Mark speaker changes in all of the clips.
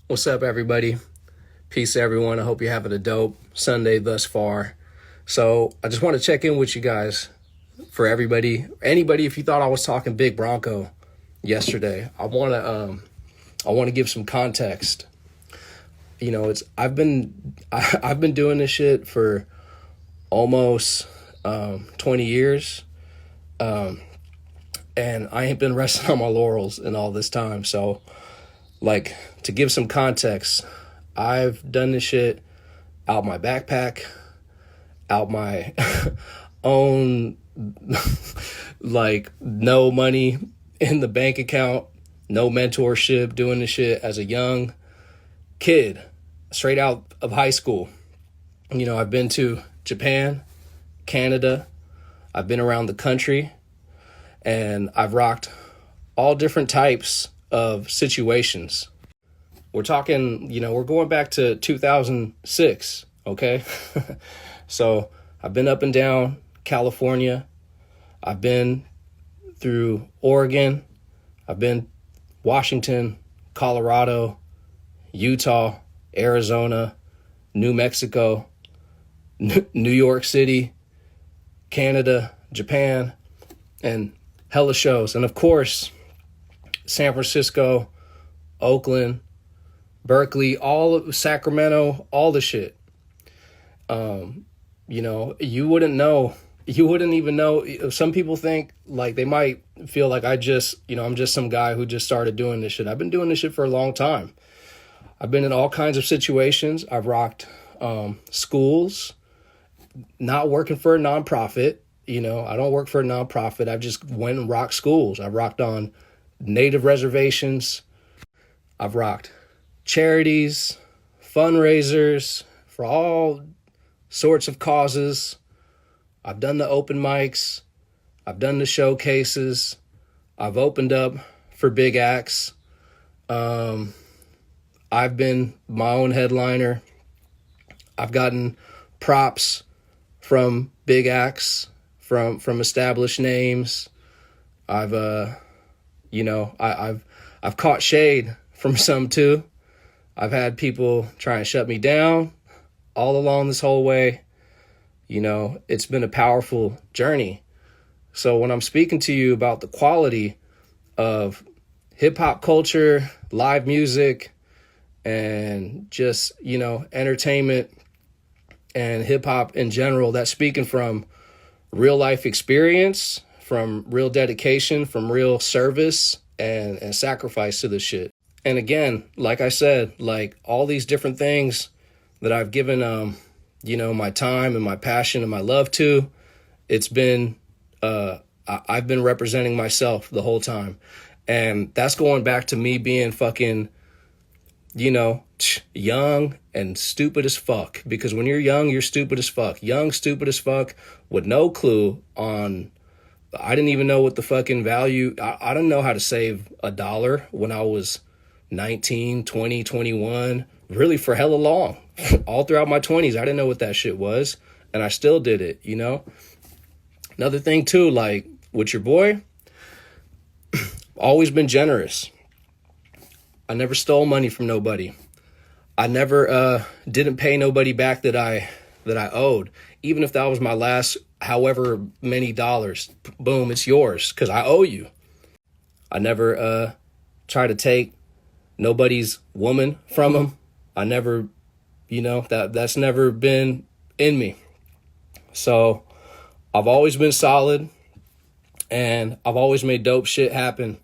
Speaker 1: What's up, everybody? Peace, everyone. I hope you're having a dope Sunday thus far. So I just want to check in with you guys. For anybody, if you thought I was talking big Bronco yesterday, I want to give some context. You know, I've been doing this shit for almost 20 years, and I ain't been resting on my laurels in all this time. So, like, to give some context, I've done this shit out my backpack, out my own, like, no money in the bank account, no mentorship, doing this shit as a young kid, straight out of high school. You know, I've been to Japan, Canada, I've been around the country, and I've rocked all different types of situations. We're talking, we're going back to 2006, okay? So I've been up and down California. I've been through Oregon. I've been Washington, Colorado, Utah, Arizona, New Mexico, New York City, Canada, Japan, and hella shows. And of course, San Francisco, Oakland, Berkeley, all of Sacramento, all the shit. You wouldn't even know. Some people think, like, they might feel like I'm just some guy who just started doing this shit. I've been doing this shit for a long time. I've been in all kinds of situations. I've rocked schools, not working for a nonprofit. I don't work for a nonprofit. I've just went and rocked schools. I've rocked on native reservations. I've rocked charities, fundraisers for all sorts of causes. I've done the open mics. I've done the showcases. I've opened up for big acts. I've been my own headliner. I've gotten props from big acts, from established names. I've caught shade from some too. I've had people try and shut me down all along this whole way. It's been a powerful journey. So when I'm speaking to you about the quality of hip hop culture, live music, and just, entertainment and hip hop in general, that's speaking from real life experience, from real dedication, from real service and sacrifice to this shit. And again, like I said, like, all these different things that I've given, my time and my passion and my love to, it's been, I've been representing myself the whole time. And that's going back to me being fucking, young and stupid as fuck. Because when you're young, you're stupid as fuck. Young, stupid as fuck, with no clue on, I didn't even know what the fucking value, I didn't know how to save $1 when I was 19, 20, 21, really for hella long. All throughout my 20s, I didn't know what that shit was, and I still did it, Another thing too, like, with your boy, always been generous. I never stole money from nobody. I never didn't pay nobody back that I owed, even if that was my last however many dollars. Boom, it's yours because I owe you. I never try to take nobody's woman from them. I never, that's never been in me. So I've always been solid, and I've always made dope shit happen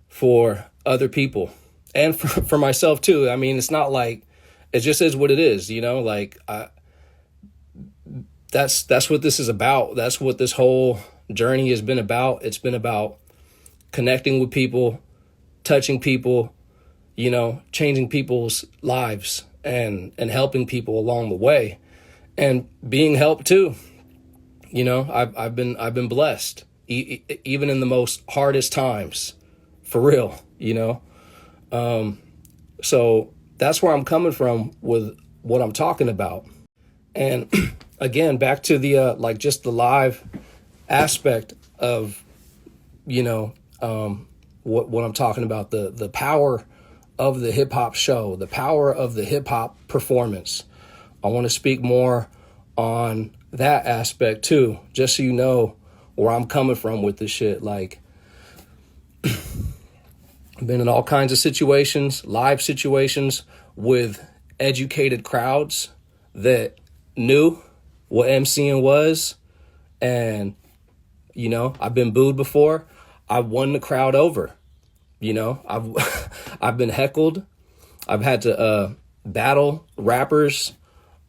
Speaker 1: for other people and for myself too. I mean, it's not like, it just is what it is, like, that's what this is about. That's what this whole journey has been about. It's been about connecting with people, touching people, changing people's lives and helping people along the way, and being helped too. I've been blessed, even in the most hardest times, for real. So that's where I'm coming from with what I'm talking about. And again, back to the just the live aspect of what I'm talking about, the power of the hip hop show, the power of the hip hop performance. I want to speak more on that aspect too, just so you know where I'm coming from with this shit. Like, I've been in all kinds of situations, live situations with educated crowds that knew what MCing was. And, you know, I've been booed before. I won the crowd over. You know, I've been heckled. I've had to battle rappers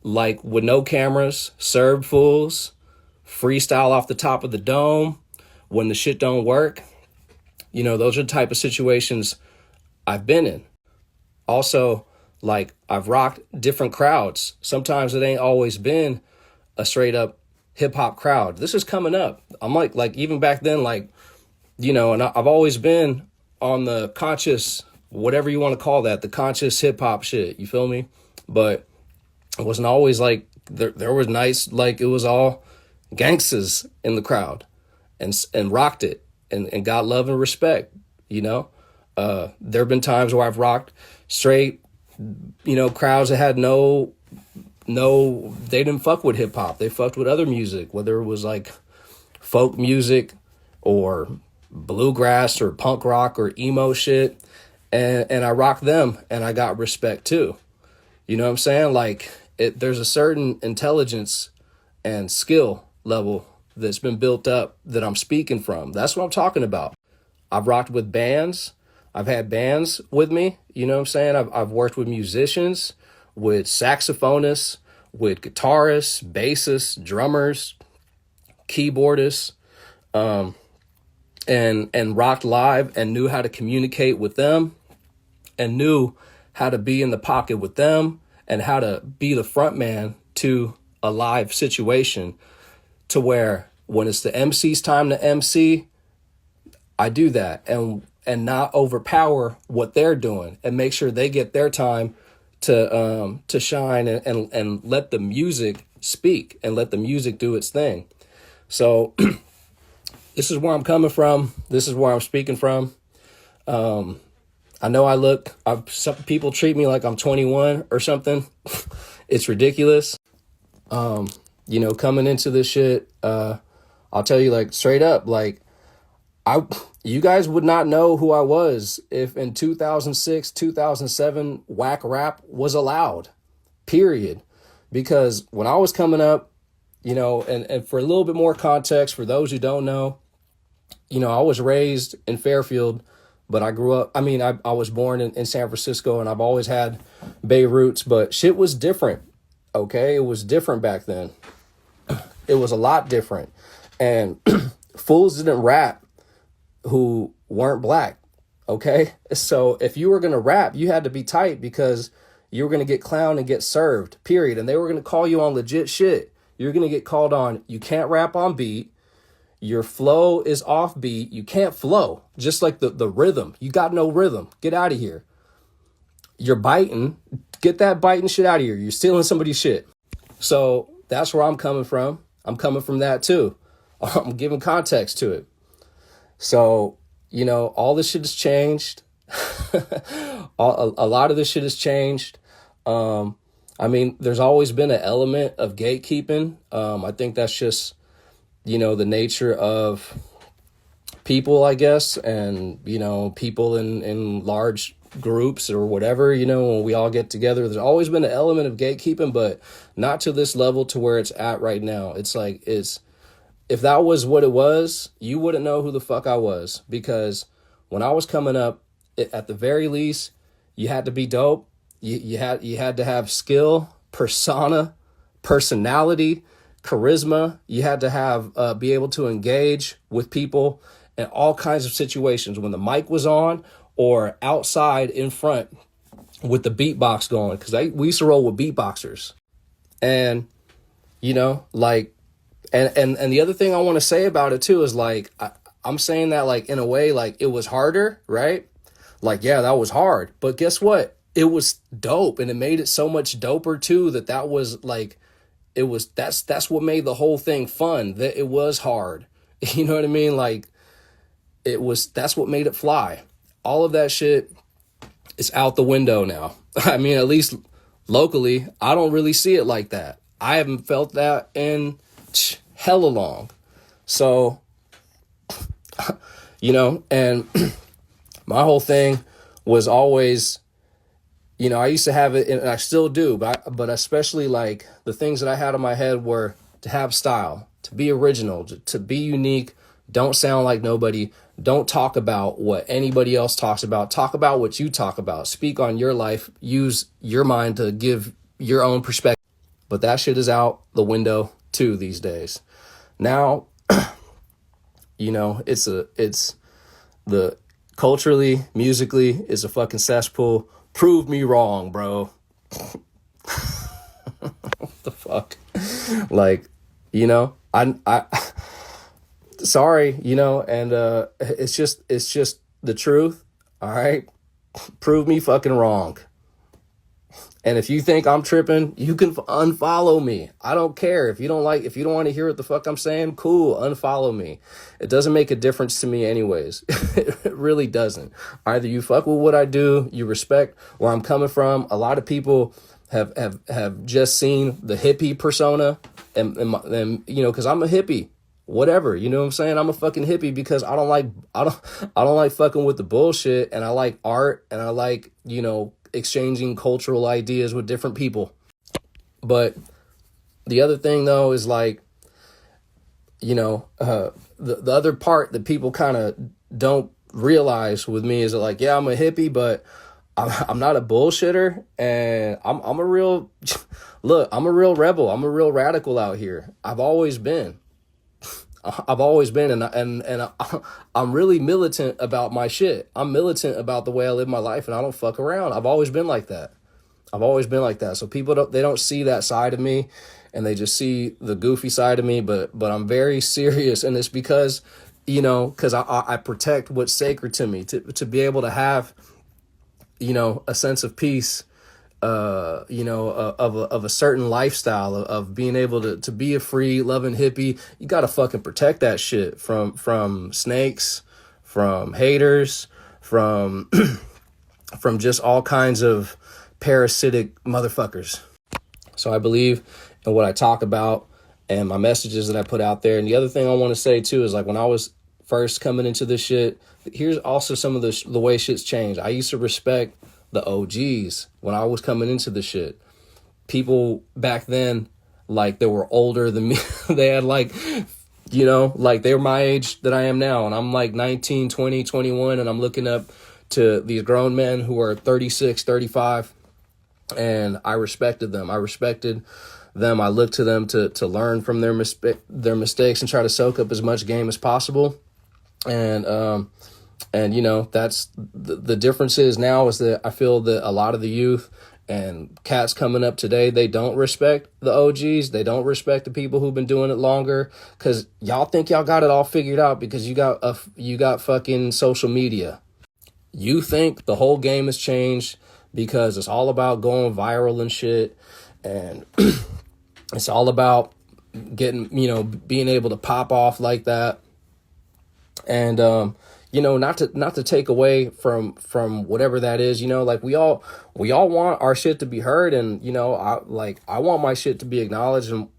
Speaker 1: like with no cameras, serve fools, freestyle off the top of the dome when the shit don't work. You know, those are the type of situations I've been in. Also, like, I've rocked different crowds. Sometimes it ain't always been a straight up hip hop crowd. This is coming up. I'm like even back then, like, you know, and I've always been on the conscious, whatever you want to call that, the conscious hip hop shit. You feel me? But it wasn't always like there was nice, like, it was all gangsters in the crowd and rocked it and got love and respect, you know? There have been times where I've rocked straight, you know, crowds that had no, they didn't fuck with hip hop. They fucked with other music, whether it was like folk music or bluegrass or punk rock or emo shit. And I rocked them and I got respect too. You know what I'm saying? Like, there's a certain intelligence and skill level that's been built up that I'm speaking from. That's what I'm talking about. I've rocked with bands. I've had bands with me. You know what I'm saying? I've worked with musicians, with saxophonists, with guitarists, bassists, drummers, keyboardists, and rocked live and knew how to communicate with them and knew how to be in the pocket with them and how to be the front man to a live situation, to where when it's the MC's time to MC, I do that and not overpower what they're doing and make sure they get their time to shine and let the music speak and let the music do its thing. So this is where I'm coming from. This is where I'm speaking from. I know some people treat me like I'm 21 or something. It's ridiculous. You know, coming into this shit, I'll tell you, like, straight up, like, you guys would not know who I was if in 2006, 2007, whack rap was allowed, period. Because when I was coming up, you know, and for a little bit more context, for those who don't know, you know, I was raised in Fairfield, but I grew up, I was born in San Francisco, and I've always had Bay roots, but shit was different, okay? It was different back then. It was a lot different. And fools didn't rap who weren't black, okay? So if you were going to rap, you had to be tight because you were going to get clowned and get served, period. And they were going to call you on legit shit. You're going to get called on, you can't rap on beat. Your flow is off beat. You can't flow. Just like the rhythm. You got no rhythm. Get out of here. You're biting. Get that biting shit out of here. You're stealing somebody's shit. So that's where I'm coming from. I'm coming from that too. I'm giving context to it. So, you know, all this shit has changed. A lot of this shit has changed. There's always been an element of gatekeeping. I think that's just, you know, the nature of people, I guess, and, you know, people in large groups or whatever, you know, when we all get together, there's always been an element of gatekeeping, but not to this level to where it's at right now. It's like, if that was what it was, you wouldn't know who the fuck I was, because when I was coming up, at the very least, you had to be dope. You had to have skill, persona, personality, charisma. You had to have be able to engage with people in all kinds of situations when the mic was on or outside in front with the beatbox going, because we used to roll with beatboxers. And, you know, like, and the other thing I want to say about it too is, like, I'm saying that, like, in a way, like, it was harder, right? Like, yeah, that was hard, but guess what? It was dope, and it made it so much doper too, that was like, that's what made the whole thing fun, that it was hard. You know what I mean? Like, that's what made it fly. All of that shit It's out the window now. I mean, at least locally, I don't really see it like that. I haven't felt that in hella long. So, and my whole thing was always, I used to have it, and I still do, but especially like the things that I had in my head were to have style, to be original, to be unique. Don't sound like nobody. Don't talk about what anybody else talks about. Talk about what you talk about. Speak on your life. Use your mind to give your own perspective. But that shit is out the window too these days. Now, it's the culturally, musically, it's a fucking cesspool. Prove me wrong, bro. What the fuck? Like, I sorry, and it's just the truth. All right. Prove me fucking wrong. And if you think I'm tripping, you can unfollow me. I don't care. If you don't want to hear what the fuck I'm saying, cool, unfollow me. It doesn't make a difference to me anyways. It really doesn't. Either you fuck with what I do, you respect where I'm coming from. A lot of people have just seen the hippie persona and because I'm a hippie. Whatever, you know what I'm saying? I'm a fucking hippie because I don't like fucking with the bullshit, and I like art, and I like, exchanging cultural ideas with different people. But the other thing though is like, the other part that people kind of don't realize with me is that, like, yeah, I'm a hippie, but I'm not a bullshitter, and I'm a real I'm a real rebel. I'm a real radical out here. I've always been, and I'm really militant about my shit. I'm militant about the way I live my life, and I don't fuck around. I've always been like that. So people don't see that side of me, and they just see the goofy side of me. But I'm very serious, and it's because I protect what's sacred to me, to be able to have a sense of peace, of a certain lifestyle of being able to be a free loving hippie. You got to fucking protect that shit from snakes, from haters, from just all kinds of parasitic motherfuckers. So I believe in what I talk about and my messages that I put out there. And the other thing I want to say too is, like, when I was first coming into this shit, here's also some of the way shit's changed. I used to respect the OGs when I was coming into the shit. People back then, like, they were older than me. They had like they were my age that I am now. And I'm like 19, 20, 21. And I'm looking up to these grown men who are 36, 35. And I respected them. I looked to them to learn from their mistakes and try to soak up as much game as possible. And that's the difference is now is that I feel that a lot of the youth and cats coming up today, they don't respect the OGs. They don't respect the people who've been doing it longer, because y'all think y'all got it all figured out because you got fucking social media. You think the whole game has changed because it's all about going viral and shit, and it's all about getting, being able to pop off like that. And not to take away from whatever that is, like we all want our shit to be heard, and I want my shit to be acknowledged, and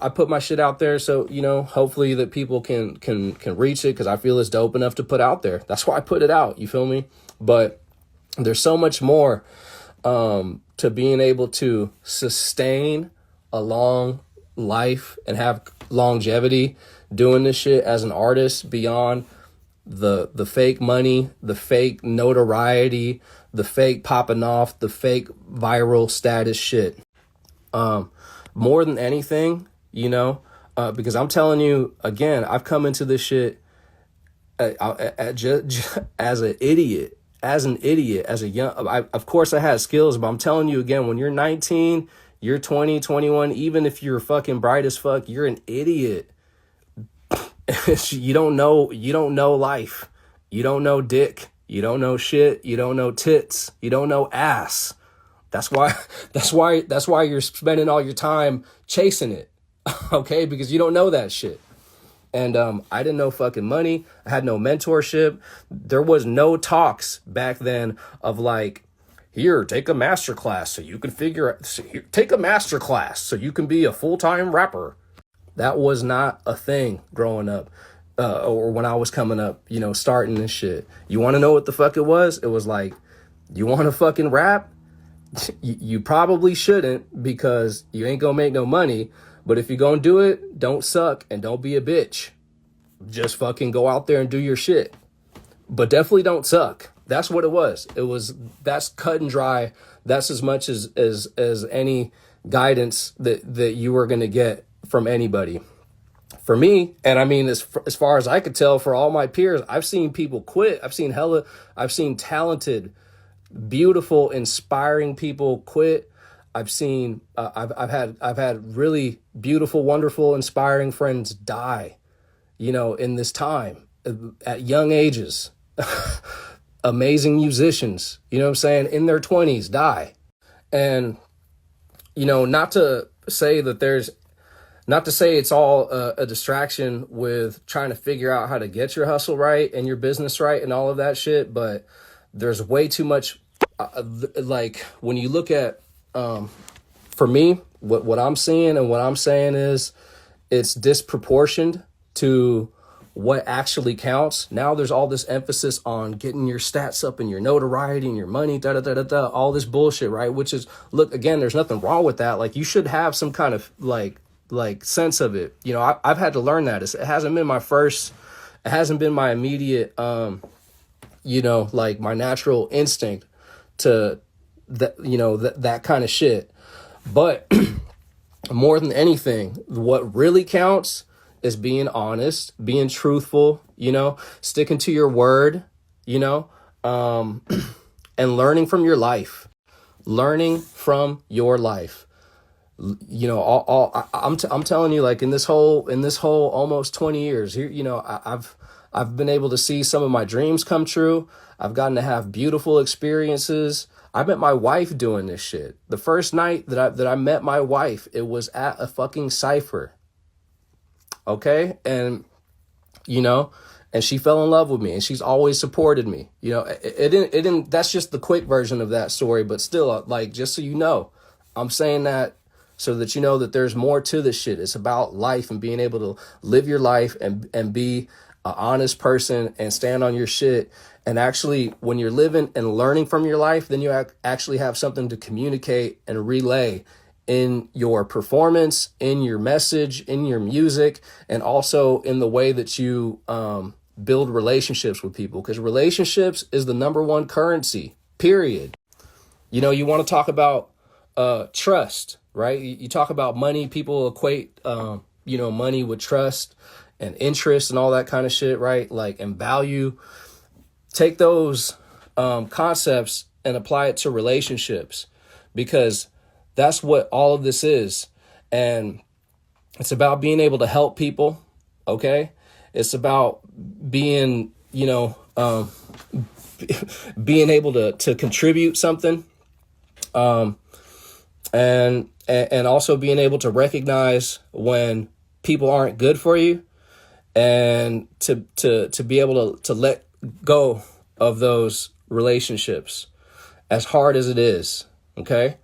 Speaker 1: I put my shit out there, so hopefully that people can reach it, because I feel it's dope enough to put out there. That's why I put it out, you feel me? But there's so much more to being able to sustain a long life and have longevity doing this shit as an artist, beyond the fake money, the fake notoriety, the fake popping off, the fake viral status shit. More than anything, because I'm telling you again, I've come into this shit as an idiot, as a young. Of course I had skills, but I'm telling you again, when you're 19, you're 20, 21, even if you're fucking bright as fuck, you're an idiot. You don't know life. You don't know dick. You don't know shit. You don't know tits. You don't know ass. That's why you're spending all your time chasing it. Okay? Because you don't know that shit. And I didn't know fucking money. I had no mentorship. There was no talks back then of like, here, take a master class so you can take a master class so you can be a full-time rapper. That was not a thing growing up, or when I was coming up, starting this shit. You want to know what the fuck it was? It was like, you want to fucking rap? You probably shouldn't, because you ain't gonna make no money. But if you're gonna do it, don't suck and don't be a bitch. Just fucking go out there and do your shit. But definitely don't suck. That's what it was. That's cut and dry. That's as much as any guidance that you were gonna get from anybody. For me, and I mean, as far as I could tell, for all my peers, I've seen people quit. I've seen talented, beautiful, inspiring people quit. I've had really beautiful, wonderful, inspiring friends die, in this time at young ages. Amazing musicians, what I'm saying, in their 20s die. And, not to say it's all a distraction with trying to figure out how to get your hustle right and your business right and all of that shit, but there's way too much, like when you look at, for me, what I'm seeing and what I'm saying is it's disproportioned to what actually counts. Now there's all this emphasis on getting your stats up and your notoriety and your money, all this bullshit, right? Which is, look, again, there's nothing wrong with that. Like, you should have some kind of like sense of it. I've had to learn that. It hasn't been my immediate, like my natural instinct to that kind of shit. But more than anything, what really counts is being honest, being truthful, sticking to your word, and learning from your life. I'm telling you, like in this whole almost 20 years here, I've been able to see some of my dreams come true. I've gotten to have beautiful experiences. I met my wife doing this shit. The first night that I met my wife, it was at a fucking cypher. Okay? And, and she fell in love with me, and she's always supported me. It didn't, that's just the quick version of that story, but still, like, just so you know, I'm saying that so that you know that there's more to this shit. It's about life and being able to live your life and be an honest person and stand on your shit. And actually, when you're living and learning from your life, then you actually have something to communicate and relay in your performance, in your message, in your music, and also in the way that you build relationships with people. Because relationships is the number one currency, period. You want to talk about trust, right? You talk about money. People equate, money with trust and interest and all that kind of shit, right? Like, and value. Take those concepts and apply it to relationships, because that's what all of this is. And it's about being able to help people. Okay. It's about being, being able to contribute something. And also being able to recognize when people aren't good for you, and to be able to let go of those relationships, as hard as it is. Okay.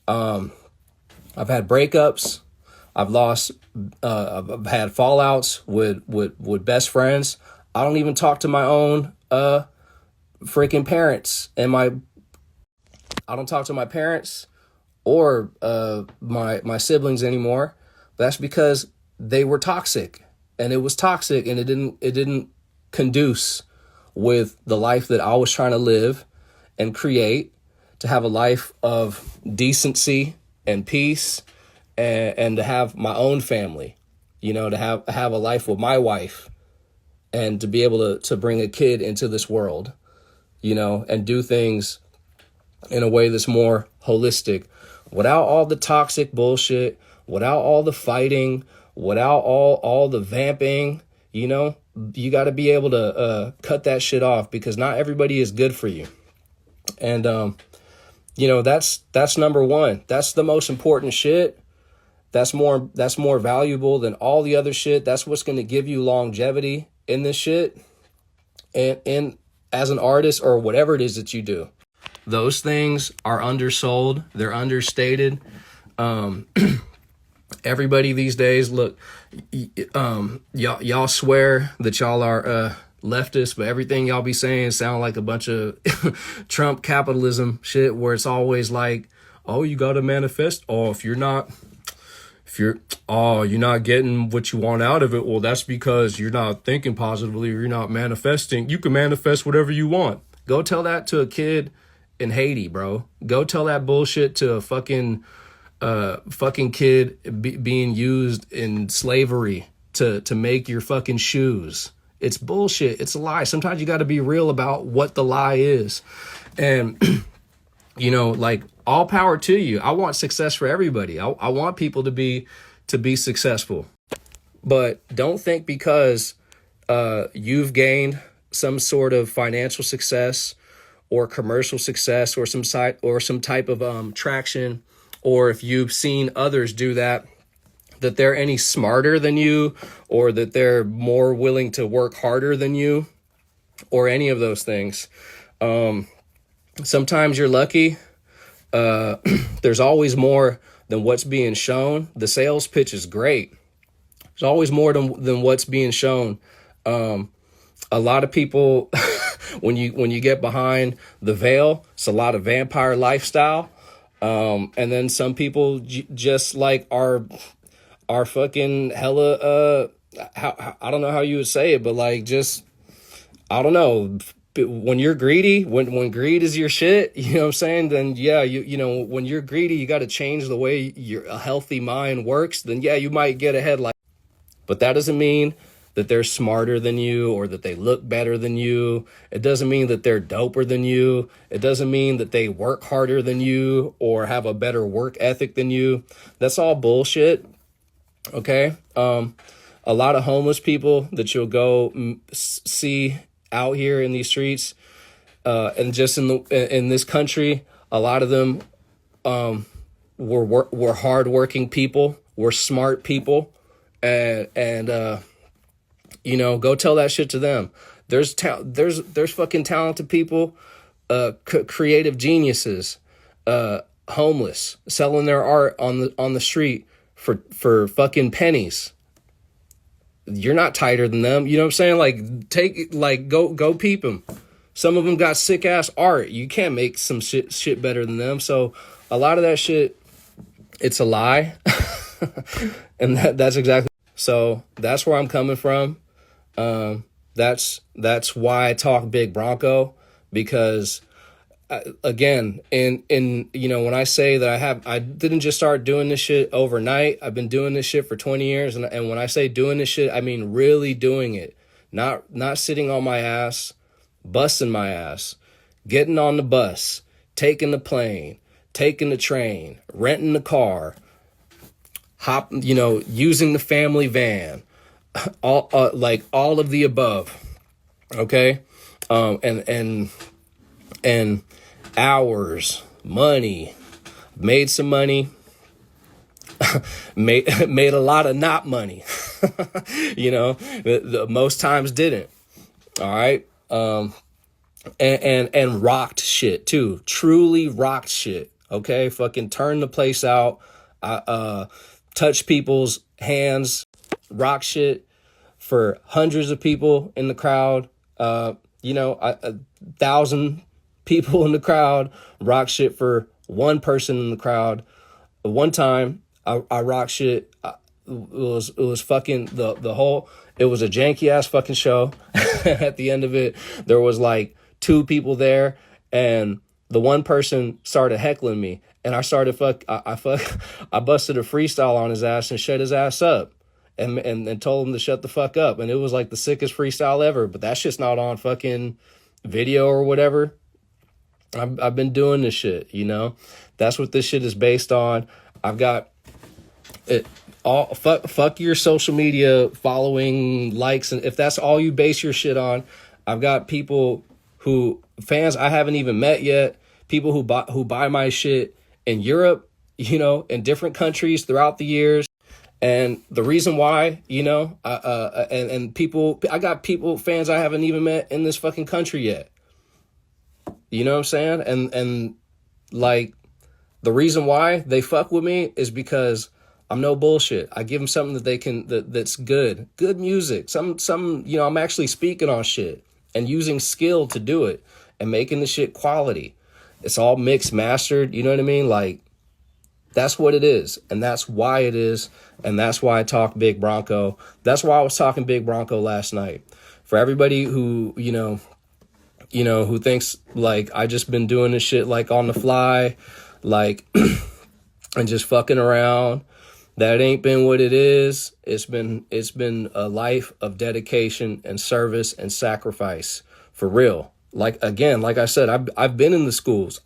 Speaker 1: I've had breakups. I've had fallouts with best friends. I don't even talk to my own freaking parents, and I don't talk to my parents or my siblings anymore. That's because they were toxic, and it was toxic, and it didn't conduce with the life that I was trying to live and create, to have a life of decency and peace, and to have my own family, to have a life with my wife, and to be able to bring a kid into this world, and do things in a way that's more holistic, without all the toxic bullshit, without all the fighting, without all the vamping. You got to be able to cut that shit off, because not everybody is good for you. And that's number one. That's the most important shit. That's more valuable than all the other shit. That's what's going to give you longevity in this shit, and as an artist, or whatever it is that you do. Those things are undersold. They're understated. Everybody these days, look, y'all swear that y'all are leftists, but everything y'all be saying sound like a bunch of Trump capitalism shit, where it's always like, oh, you got to manifest. Oh, you're not getting what you want out of it, well, that's because you're not thinking positively, or you're not manifesting. You can manifest whatever you want. Go tell that to a kid in Haiti, bro. Go tell that bullshit to a fucking kid being used in slavery to make your fucking shoes. It's bullshit. It's a lie. Sometimes you got to be real about what the lie is. And you know, like, all power to you. I want success for everybody. I want people to be successful. But don't think because you've gained some sort of financial success or commercial success or some type of traction, or if you've seen others do that they're any smarter than you, or that they're more willing to work harder than you, or any of those things. Sometimes you're lucky. There's always more than what's being shown. The sales pitch is great. There's always more than what's being shown. A lot of people, when you get behind the veil, it's a lot of vampire lifestyle. And then some people just like are fucking hella, I don't know how you would say it, but like, just, I don't know. When you're greedy, when greed is your shit, you know what I'm saying? Then yeah, you know, when you're greedy, you got to change the way a healthy mind works. Then yeah, you might get ahead, but that doesn't mean that they're smarter than you, or that they look better than you. It doesn't mean that they're doper than you. It doesn't mean that they work harder than you or have a better work ethic than you. That's all bullshit. Okay. A lot of homeless people that you'll go see out here in these streets, and just in this country, a lot of them were hardworking people, were smart people, and you know, go tell that shit to them. There's fucking talented people, creative geniuses, homeless, selling their art on the street for fucking pennies. You're not tighter than them. You know what I'm saying? Go peep them. Some of them got sick ass art. You can't make some shit better than them. So a lot of that shit, it's a lie. And that's exactly. So that's where I'm coming from. That's why I talk big Bronco, because again, in you know, when I say that I didn't just start doing this shit overnight. I've been doing this shit for 20 years. And when I say doing this shit, I mean really doing it, not sitting on my ass, busting my ass, getting on the bus, taking the plane, taking the train, renting the car, using the family van, all of the above. Okay. And hours, money, made some money, made a lot of not money, you know, the most times didn't. All right. And rocked shit too. Truly rocked shit. Okay. Fucking turn the place out. Touch people's hands, rock shit for hundreds of people in the crowd. 1,000 people in the crowd, rock shit for one person in the crowd. One time I rock shit. It was fucking the whole, it was a janky ass fucking show. At the end of it, there was like 2 people there, and the one person started heckling me, and I started I busted a freestyle on his ass and shut his ass up. And told him to shut the fuck up. And it was like the sickest freestyle ever, but that shit's not on fucking video or whatever. I've been doing this shit, you know. That's what this shit is based on. I've got it all. Fuck your social media following, likes, and if that's all you base your shit on, I've got fans I haven't even met yet. People who buy my shit in Europe, you know, in different countries throughout the years. And the reason why, you know, and people, I got fans I haven't even met in this fucking country yet. You know what I'm saying? And like, the reason why they fuck with me is because I'm no bullshit. I give them something that they can, that's good music. Some, you know, I'm actually speaking on shit and using skill to do it and making the shit quality. It's all mixed, mastered. You know what I mean? Like, that's what it is. And that's why it is. And that's why I talk Big Bronco. That's why I was talking Big Bronco last night. For everybody who, who thinks like I just been doing this shit like on the fly, like, and just fucking around. That ain't been what it is. It's been a life of dedication and service and sacrifice, for real. Like, again, like I said, I've been in the schools.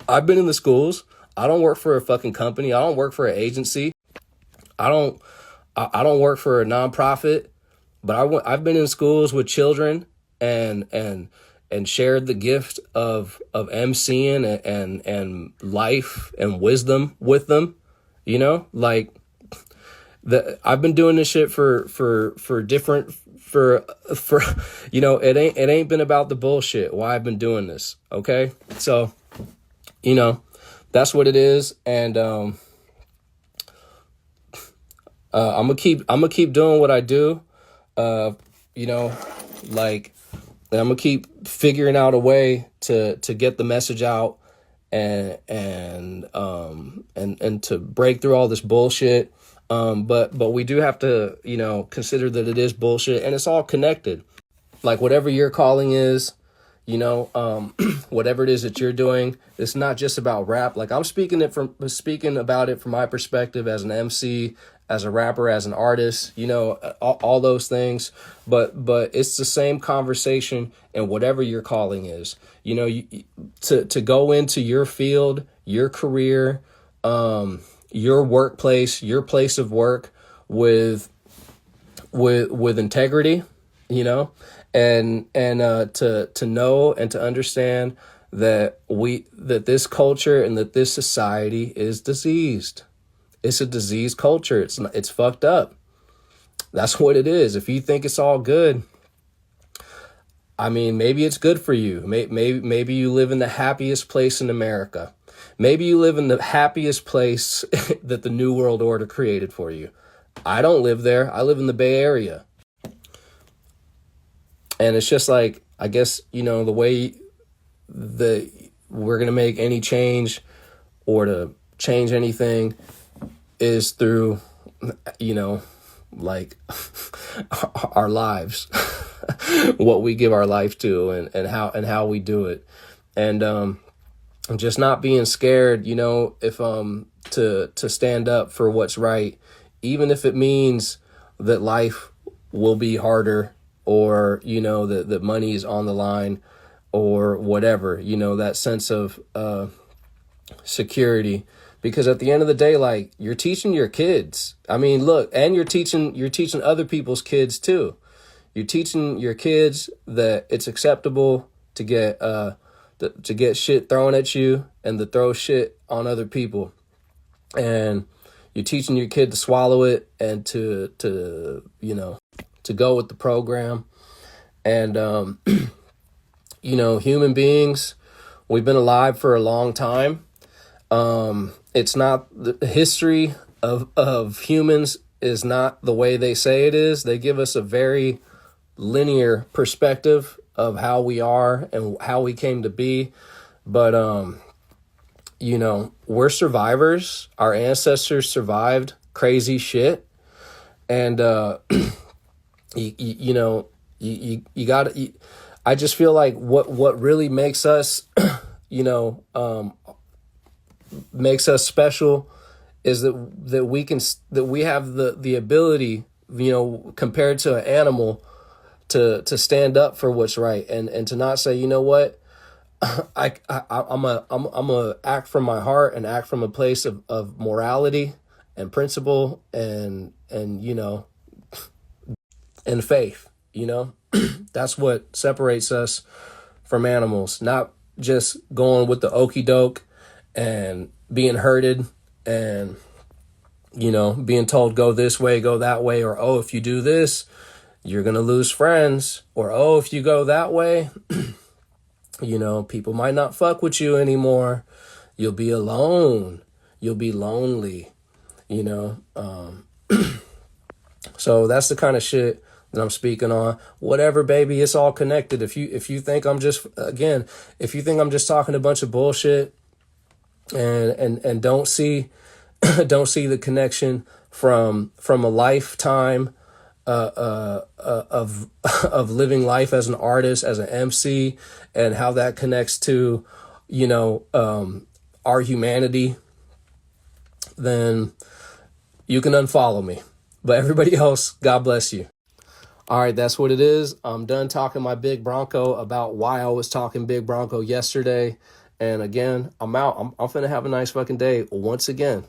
Speaker 1: I don't work for a fucking company. I don't work for an agency. I don't work for a nonprofit. But I've been in schools with children and shared the gift of emceeing and life and wisdom with them. You know, like, I've been doing this shit for you know, it ain't been about the bullshit. Why I've been doing this. Okay. So, you know, that's what it is. And, I'm gonna keep doing what I do. You know, like, I'm gonna keep figuring out a way to get the message out and to break through all this bullshit. But we do have to, you know, consider that it is bullshit and it's all connected. Like, whatever your calling is, you know, whatever it is that you're doing, it's not just about rap. Like, I'm speaking about it from my perspective as an MC, as a rapper, as an artist, you know, all those things. But it's the same conversation in whatever your calling is. You know, to go into your field, your career, your workplace, your place of work with integrity, you know, and to know and to understand that this culture and that this society is diseased. It's a diseased culture. It's fucked up. That's what it is. If you think it's all good, I mean, maybe it's good for you. Maybe you live in the happiest place in America. Maybe you live in the happiest place that the New World Order created for you. I don't live there. I live in the Bay Area. And it's just like, I guess, you know, the way that we're going to make any change or to change anything is through, you know, like our lives, what we give our life to and how we do it. And just not being scared, you know, if to stand up for what's right, even if it means that life will be harder, or, you know, that money is on the line, or whatever, you know, that sense of security. Because at the end of the day, like, you're teaching your kids. I mean, look, and you're teaching other people's kids too. You're teaching your kids that it's acceptable to get shit thrown at you and to throw shit on other people. And you're teaching your kid to swallow it and to you know, to go with the program. And you know, human beings, we've been alive for a long time. It's not the history of humans is not the way they say it is. They give us a very linear perspective of how we are and how we came to be. But, you know, we're survivors. Our ancestors survived crazy shit. And, you know, you gotta, I just feel like what really makes us, you know, makes us special is that we have the ability, you know, compared to an animal, to stand up for what's right and to not say, you know what, I'm a act from my heart and act from a place of morality and principle and you know, and faith, you know. That's what separates us from animals, not just going with the okey doke and being herded and, you know, being told go this way, go that way, or, oh, if you do this, you're going to lose friends, or, oh, if you go that way, You know, people might not fuck with you anymore. You'll be alone. You'll be lonely, you know. So that's the kind of shit that I'm speaking on. Whatever, baby, it's all connected. If you think I'm just, again, if you think I'm just talking a bunch of bullshit and don't see don't see the connection from a lifetime of living life as an artist, as an MC, and how that connects to, you know, our humanity, then you can unfollow me. But everybody else, God bless you. All right, that's what it is. I'm done talking my big Bronco about why I was talking big Bronco yesterday. And again, I'm out. I'm finna have a nice fucking day once again.